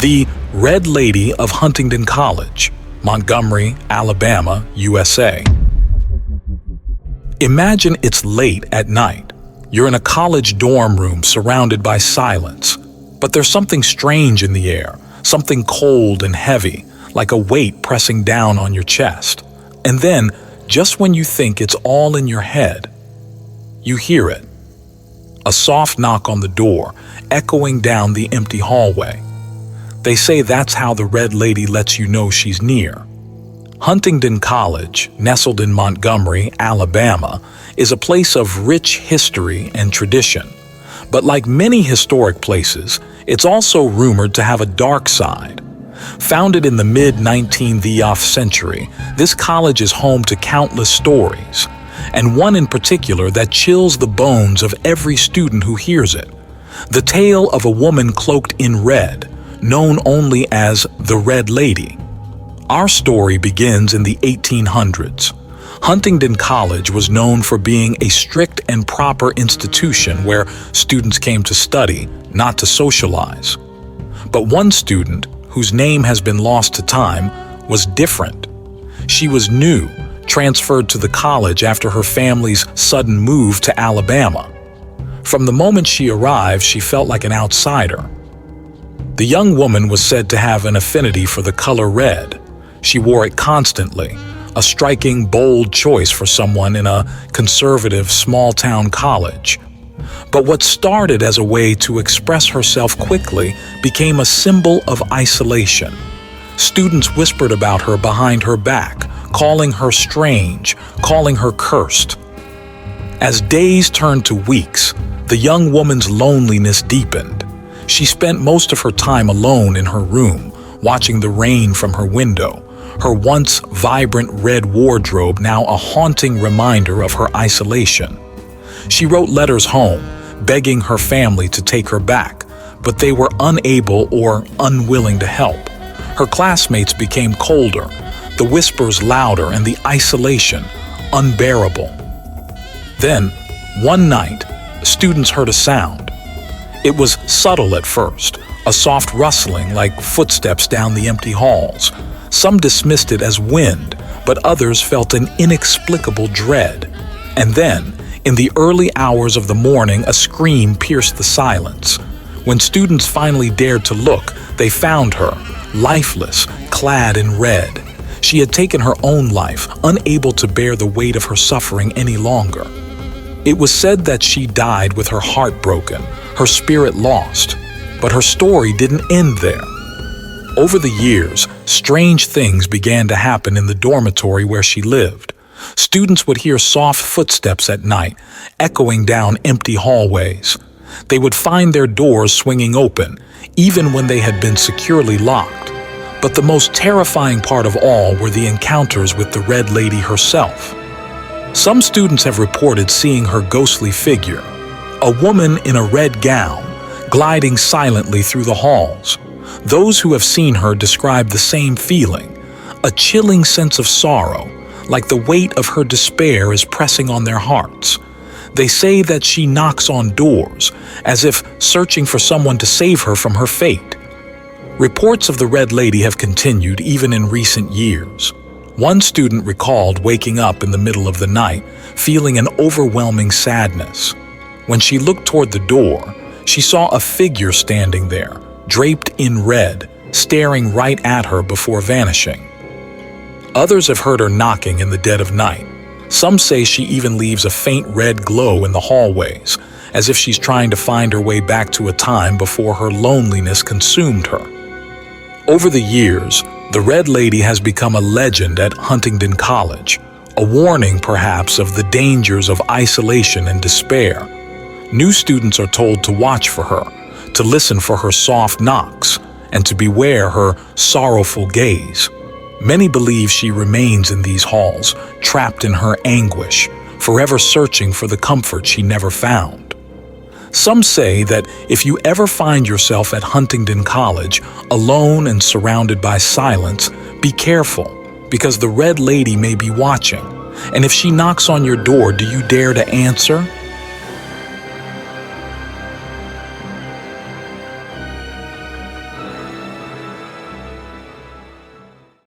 The Red Lady of Huntingdon College, Montgomery, Alabama, USA. Imagine it's late at night. You're in a college dorm room surrounded by silence, but there's something strange in the air, something cold and heavy, like a weight pressing down on your chest. And then, just when you think it's all in your head, you hear it. A soft knock on the door, echoing down the empty hallway. They say that's how the Red Lady lets you know she's near. Huntingdon College, nestled in Montgomery, Alabama, is a place of rich history and tradition. But like many historic places, it's also rumored to have a dark side. Founded in the mid-19th century, this college is home to countless stories, and one in particular that chills the bones of every student who hears it. The tale of a woman cloaked in red, known only as the Red Lady. Our story begins in the 1800s. Huntingdon College was known for being a strict and proper institution where students came to study, not to socialize. But one student, whose name has been lost to time, was different. She was new, transferred to the college after her family's sudden move to Alabama. From the moment she arrived, she felt like an outsider. The young woman was said to have an affinity for the color red. She wore it constantly, a striking, bold choice for someone in a conservative, small-town college. But what started as a way to express herself quickly became a symbol of isolation. Students whispered about her behind her back, calling her strange, calling her cursed. As days turned to weeks, the young woman's loneliness deepened. She spent most of her time alone in her room, watching the rain from her window, her once vibrant red wardrobe now a haunting reminder of her isolation. She wrote letters home, begging her family to take her back, but they were unable or unwilling to help. Her classmates became colder, the whispers louder, and the isolation unbearable. Then, one night, students heard a sound. It was subtle at first, a soft rustling like footsteps down the empty halls. Some dismissed it as wind, but others felt an inexplicable dread. And then, in the early hours of the morning, a scream pierced the silence. When students finally dared to look, they found her, lifeless, clad in red. She had taken her own life, unable to bear the weight of her suffering any longer. It was said that she died with her heart broken, her spirit lost. But her story didn't end there. Over the years, strange things began to happen in the dormitory where she lived. Students would hear soft footsteps at night, echoing down empty hallways. They would find their doors swinging open, even when they had been securely locked. But the most terrifying part of all were the encounters with the Red Lady herself. Some students have reported seeing her ghostly figure, a woman in a red gown, gliding silently through the halls. Those who have seen her describe the same feeling, a chilling sense of sorrow, like the weight of her despair is pressing on their hearts. They say that she knocks on doors, as if searching for someone to save her from her fate. Reports of the Red Lady have continued even in recent years. One student recalled waking up in the middle of the night, feeling an overwhelming sadness. When she looked toward the door, she saw a figure standing there, draped in red, staring right at her before vanishing. Others have heard her knocking in the dead of night. Some say she even leaves a faint red glow in the hallways, as if she's trying to find her way back to a time before her loneliness consumed her. Over the years, the Red Lady has become a legend at Huntingdon College, a warning perhaps of the dangers of isolation and despair. New students are told to watch for her, to listen for her soft knocks, and to beware her sorrowful gaze. Many believe she remains in these halls, trapped in her anguish, forever searching for the comfort she never found. Some say that if you ever find yourself at Huntingdon College, alone and surrounded by silence, be careful, because the Red Lady may be watching. And if she knocks on your door, do you dare to answer?